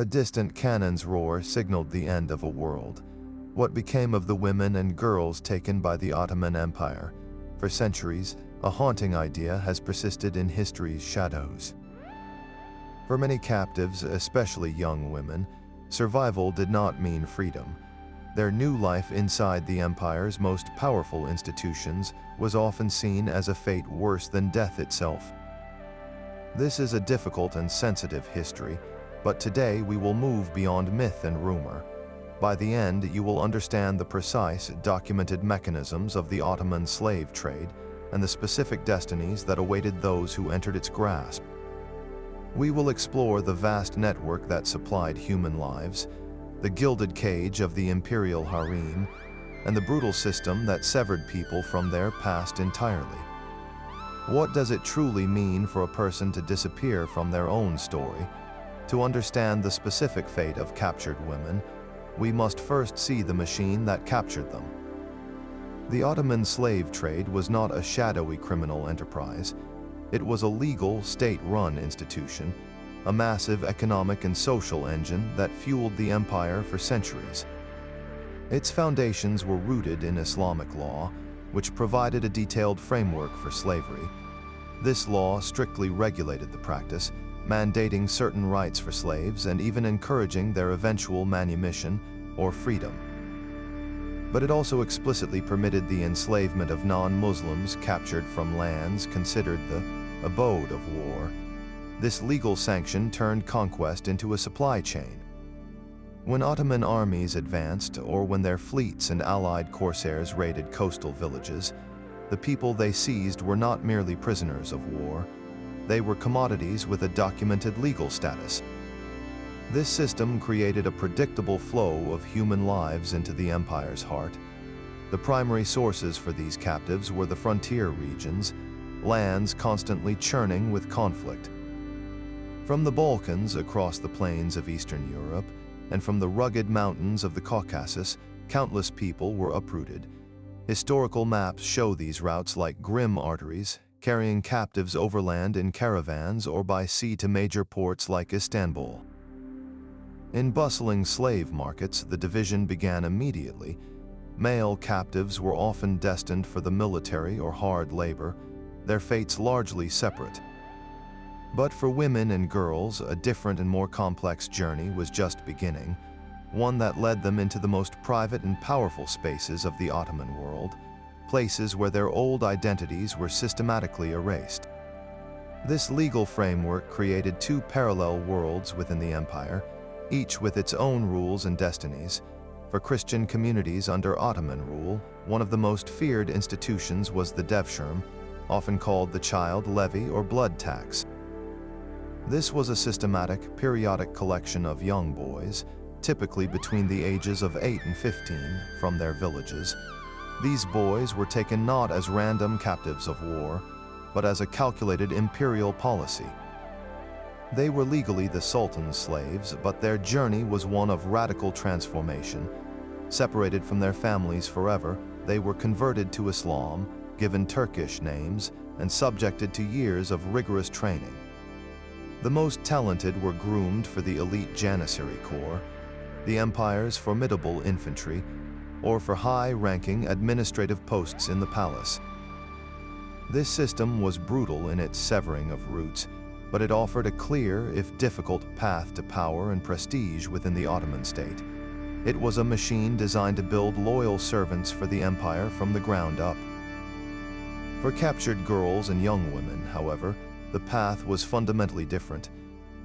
A distant cannon's roar signaled the end of a world. What became of the women and girls taken by the Ottoman Empire? For centuries, a haunting idea has persisted in history's shadows. For many captives, especially young women, survival did not mean freedom. Their new life inside the empire's most powerful institutions was often seen as a fate worse than death itself. This is a difficult and sensitive history, but today we will move beyond myth and rumor. By the end, you will understand the precise, documented mechanisms of the Ottoman slave trade and the specific destinies that awaited those who entered its grasp. We will explore the vast network that supplied human lives, the gilded cage of the Imperial Harem, and the brutal system that severed people from their past entirely. What does it truly mean for a person to disappear from their own story? To understand the specific fate of captured women, we must first see the machine that captured them. The Ottoman slave trade was not a shadowy criminal enterprise. It was a legal, state-run institution, a massive economic and social engine that fueled the empire for centuries. Its foundations were rooted in Islamic law, which provided a detailed framework for slavery. This law strictly regulated the practice, mandating certain rights for slaves and even encouraging their eventual manumission or freedom. But it also explicitly permitted the enslavement of non-Muslims captured from lands considered the abode of war. This legal sanction turned conquest into a supply chain. When Ottoman armies advanced, or when their fleets and allied corsairs raided coastal villages, the people they seized were not merely prisoners of war. They were commodities with a documented legal status. This system created a predictable flow of human lives into the empire's heart. The primary sources for these captives were the frontier regions, lands constantly churning with conflict. From the Balkans across the plains of Eastern Europe, and from the rugged mountains of the Caucasus, countless people were uprooted. Historical maps show these routes like grim arteries, carrying captives overland in caravans or by sea to major ports like Istanbul. In bustling slave markets, the division began immediately. Male captives were often destined for the military or hard labor, their fates largely separate. But for women and girls, a different and more complex journey was just beginning, one that led them into the most private and powerful spaces of the Ottoman world, places where their old identities were systematically erased. This legal framework created two parallel worlds within the empire, each with its own rules and destinies. For Christian communities under Ottoman rule, one of the most feared institutions was the devshirme, often called the child levy or blood tax. This was a systematic, periodic collection of young boys, typically between the ages of 8 and 15, from their villages. These boys were taken not as random captives of war, but as a calculated imperial policy. They were legally the Sultan's slaves, but their journey was one of radical transformation. Separated from their families forever, they were converted to Islam, given Turkish names, and subjected to years of rigorous training. The most talented were groomed for the elite Janissary Corps, the empire's formidable infantry, or for high-ranking administrative posts in the palace. This system was brutal in its severing of roots, but it offered a clear, if difficult, path to power and prestige within the Ottoman state. It was a machine designed to build loyal servants for the empire from the ground up. For captured girls and young women, however, the path was fundamentally different.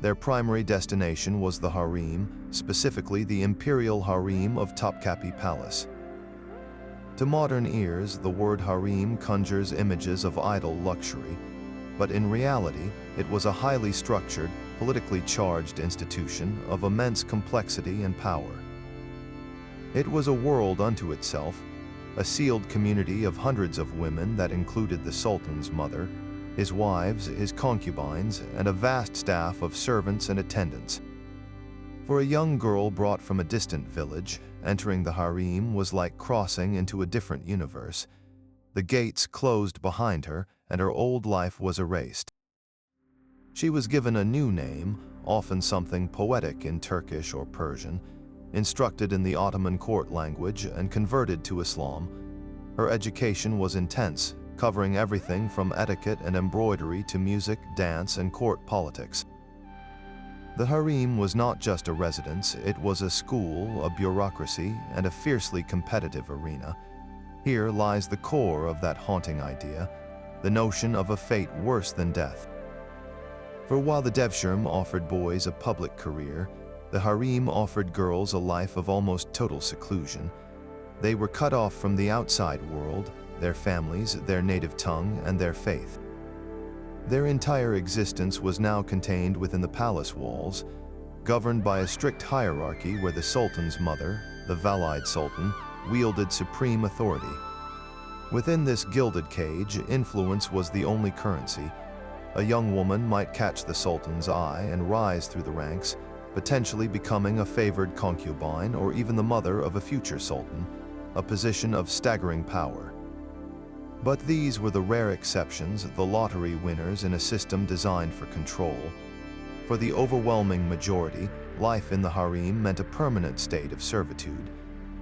Their primary destination was the harem, specifically the Imperial Harem of Topkapi Palace. To modern ears, the word harem conjures images of idle luxury, but in reality, it was a highly structured, politically charged institution of immense complexity and power. It was a world unto itself, a sealed community of hundreds of women that included the Sultan's mother, his wives, his concubines, and a vast staff of servants and attendants. For a young girl brought from a distant village, entering the harem was like crossing into a different universe. The gates closed behind her, and her old life was erased. She was given a new name, often something poetic in Turkish or Persian, instructed in the Ottoman court language and converted to Islam. Her education was intense, covering everything from etiquette and embroidery to music, dance, and court politics. The harem was not just a residence, it was a school, a bureaucracy, and a fiercely competitive arena. Here lies the core of that haunting idea, the notion of a fate worse than death. For while the devshirme offered boys a public career, the harem offered girls a life of almost total seclusion. They were cut off from the outside world, their families, their native tongue, and their faith. Their entire existence was now contained within the palace walls, governed by a strict hierarchy where the sultan's mother, the Valide Sultan, wielded supreme authority. Within this gilded cage, influence was the only currency. A young woman might catch the sultan's eye and rise through the ranks, potentially becoming a favored concubine or even the mother of a future sultan, a position of staggering power. But these were the rare exceptions, the lottery winners in a system designed for control. For the overwhelming majority, life in the harem meant a permanent state of servitude,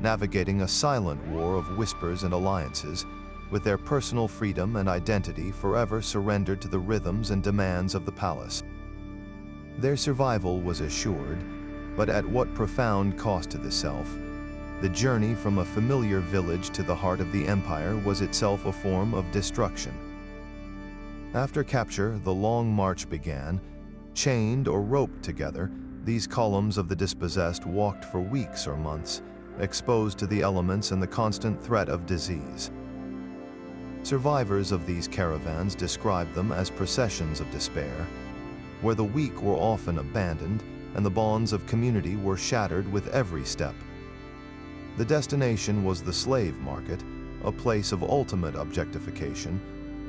navigating a silent war of whispers and alliances, with their personal freedom and identity forever surrendered to the rhythms and demands of the palace. Their survival was assured, but at what profound cost to the self. The journey from a familiar village to the heart of the empire was itself a form of destruction. After capture, the long march began. Chained or roped together, these columns of the dispossessed walked for weeks or months, exposed to the elements and the constant threat of disease. Survivors of these caravans described them as processions of despair, where the weak were often abandoned and the bonds of community were shattered with every step. The destination was the slave market, a place of ultimate objectification.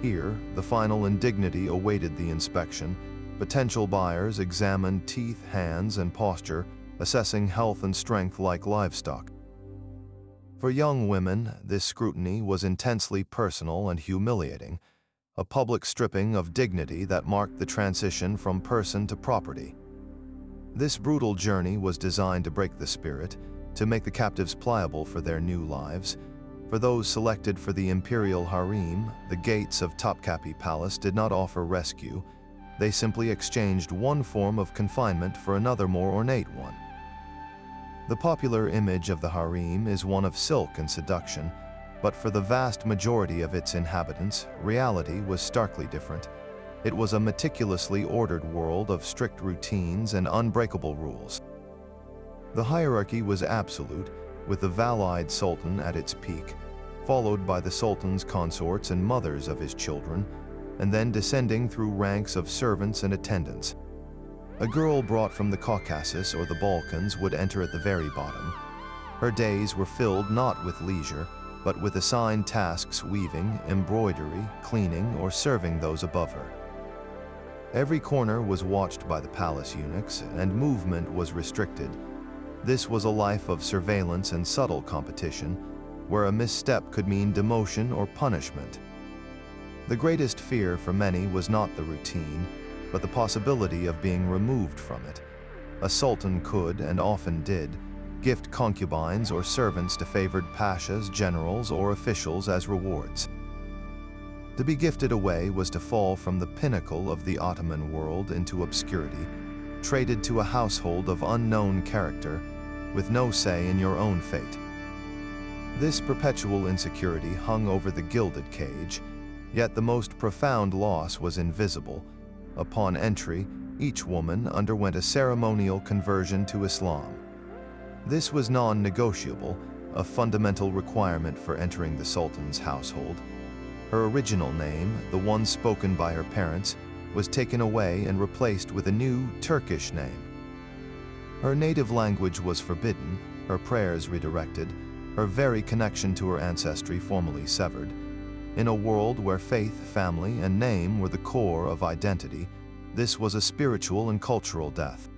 Here, the final indignity awaited the inspection. Potential buyers examined teeth, hands, and posture, assessing health and strength like livestock. For young women, this scrutiny was intensely personal and humiliating, a public stripping of dignity that marked the transition from person to property. This brutal journey was designed to break the spirit, to make the captives pliable for their new lives. For those selected for the Imperial Harem, the gates of Topkapi Palace did not offer rescue. They simply exchanged one form of confinement for another more ornate one. The popular image of the harem is one of silk and seduction, but for the vast majority of its inhabitants, reality was starkly different. It was a meticulously ordered world of strict routines and unbreakable rules. The hierarchy was absolute, with the Valide Sultan at its peak, followed by the Sultan's consorts and mothers of his children, and then descending through ranks of servants and attendants. A girl brought from the Caucasus or the Balkans would enter at the very bottom. Her days were filled not with leisure, but with assigned tasks weaving, embroidery, cleaning, or serving those above her. Every corner was watched by the palace eunuchs, and movement was restricted. This was a life of surveillance and subtle competition, where a misstep could mean demotion or punishment. The greatest fear for many was not the routine, but the possibility of being removed from it. A sultan could, and often did, gift concubines or servants to favored pashas, generals, or officials as rewards. To be gifted away was to fall from the pinnacle of the Ottoman world into obscurity, traded to a household of unknown character, with no say in your own fate. This perpetual insecurity hung over the gilded cage, yet the most profound loss was invisible. Upon entry, each woman underwent a ceremonial conversion to Islam. This was non-negotiable, a fundamental requirement for entering the Sultan's household. Her original name, the one spoken by her parents, was taken away and replaced with a new Turkish name. Her native language was forbidden, her prayers redirected, her very connection to her ancestry formally severed. In a world where faith, family, and name were the core of identity, this was a spiritual and cultural death.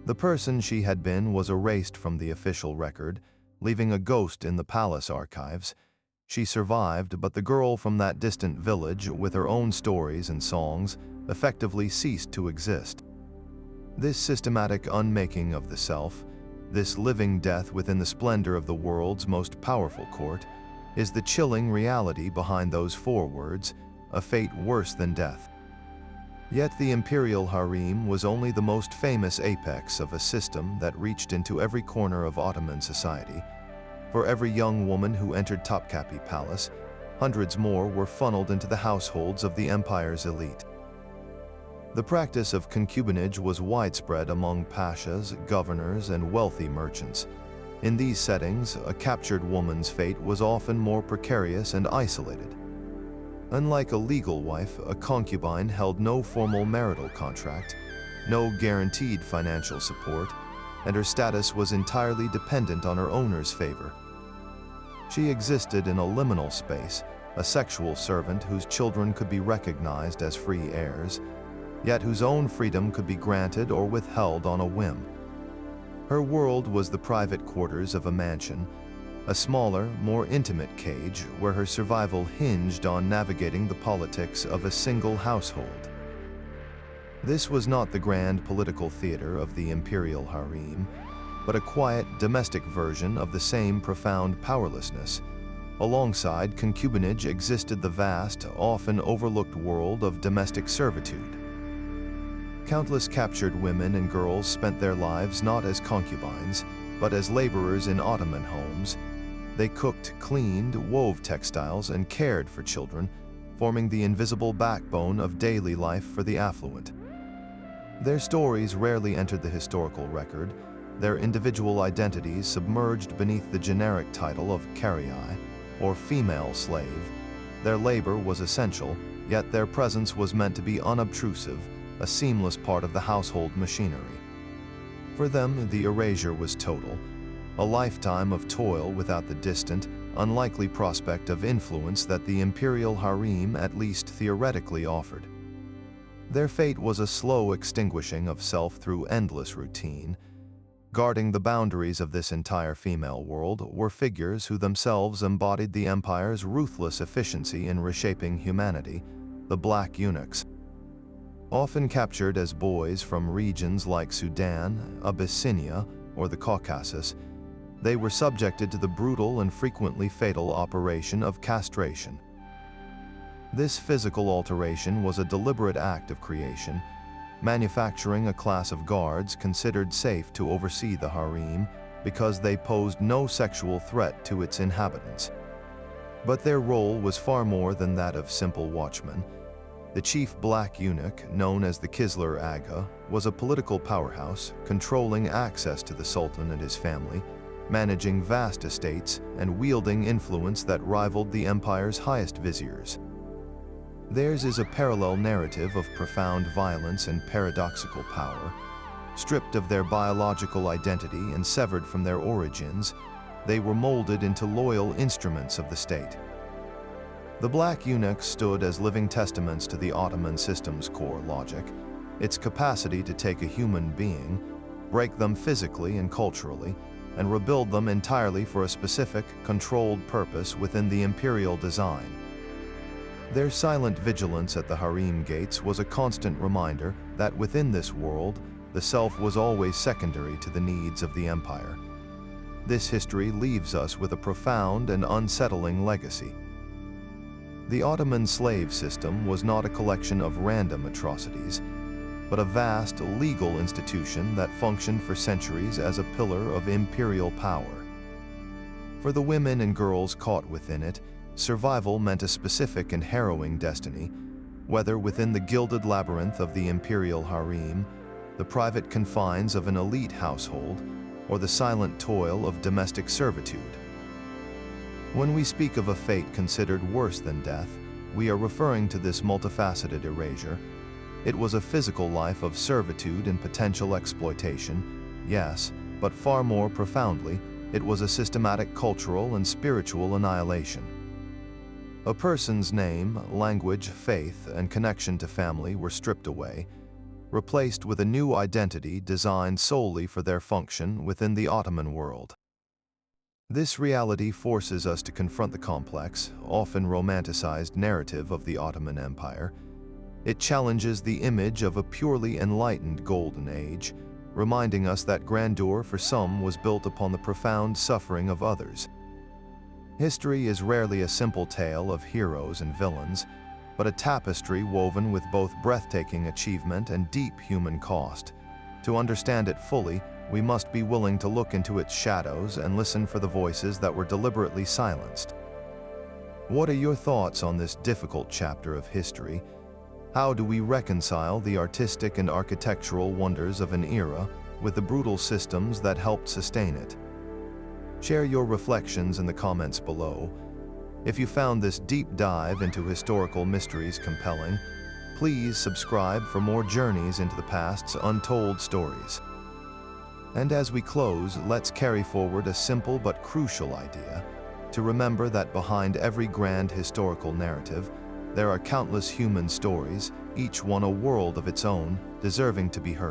The person she had been was erased from the official record, leaving a ghost in the palace archives. She survived, but the girl from that distant village, with her own stories and songs, effectively ceased to exist. This systematic unmaking of the self, this living death within the splendor of the world's most powerful court, is the chilling reality behind those four words, a fate worse than death. Yet the Imperial Harem was only the most famous apex of a system that reached into every corner of Ottoman society. For every young woman who entered Topkapi Palace, hundreds more were funneled into the households of the empire's elite. The practice of concubinage was widespread among pashas, governors, and wealthy merchants. In these settings, a captured woman's fate was often more precarious and isolated. Unlike a legal wife, a concubine held no formal marital contract, no guaranteed financial support, and her status was entirely dependent on her owner's favor. She existed in a liminal space, a sexual servant whose children could be recognized as free heirs, yet whose own freedom could be granted or withheld on a whim. Her world was the private quarters of a mansion, a smaller, more intimate cage where her survival hinged on navigating the politics of a single household. This was not the grand political theater of the Imperial Harem, but a quiet, domestic version of the same profound powerlessness. Alongside concubinage existed the vast, often overlooked world of domestic servitude. Countless captured women and girls spent their lives not as concubines, but as laborers in Ottoman homes. They cooked, cleaned, wove textiles, and cared for children, forming the invisible backbone of daily life for the affluent. Their stories rarely entered the historical record, their individual identities submerged beneath the generic title of karai, or female slave. Their labor was essential, yet their presence was meant to be unobtrusive, a seamless part of the household machinery. For them, the erasure was total, a lifetime of toil without the distant, unlikely prospect of influence that the Imperial Harem at least theoretically offered. Their fate was a slow extinguishing of self through endless routine. Guarding the boundaries of this entire female world were figures who themselves embodied the empire's ruthless efficiency in reshaping humanity, the black eunuchs. Often captured as boys from regions like Sudan, Abyssinia, or the Caucasus, they were subjected to the brutal and frequently fatal operation of castration. This physical alteration was a deliberate act of creation, manufacturing a class of guards considered safe to oversee the harem because they posed no sexual threat to its inhabitants. But their role was far more than that of simple watchmen. The chief black eunuch, known as the Kisler Aga, was a political powerhouse, controlling access to the Sultan and his family, managing vast estates, and wielding influence that rivaled the empire's highest viziers. Theirs is a parallel narrative of profound violence and paradoxical power. Stripped of their biological identity and severed from their origins, they were molded into loyal instruments of the state. The black eunuchs stood as living testaments to the Ottoman system's core logic, its capacity to take a human being, break them physically and culturally, and rebuild them entirely for a specific, controlled purpose within the imperial design. Their silent vigilance at the harem gates was a constant reminder that within this world, the self was always secondary to the needs of the empire. This history leaves us with a profound and unsettling legacy. The Ottoman slave system was not a collection of random atrocities, but a vast legal institution that functioned for centuries as a pillar of imperial power. For the women and girls caught within it, survival meant a specific and harrowing destiny, whether within the gilded labyrinth of the Imperial Harem, the private confines of an elite household, or the silent toil of domestic servitude. When we speak of a fate considered worse than death, we are referring to this multifaceted erasure. It was a physical life of servitude and potential exploitation, yes, but far more profoundly, it was a systematic cultural and spiritual annihilation. A person's name, language, faith, and connection to family were stripped away, replaced with a new identity designed solely for their function within the Ottoman world. This reality forces us to confront the complex, often romanticized narrative of the Ottoman Empire. It challenges the image of a purely enlightened golden age, reminding us that grandeur for some was built upon the profound suffering of others. History is rarely a simple tale of heroes and villains, but a tapestry woven with both breathtaking achievement and deep human cost. To understand it fully, we must be willing to look into its shadows and listen for the voices that were deliberately silenced. What are your thoughts on this difficult chapter of history? How do we reconcile the artistic and architectural wonders of an era with the brutal systems that helped sustain it? Share your reflections in the comments below. If you found this deep dive into historical mysteries compelling, please subscribe for more journeys into the past's untold stories. And as we close, let's carry forward a simple but crucial idea: to remember that behind every grand historical narrative, there are countless human stories, each one a world of its own, deserving to be heard.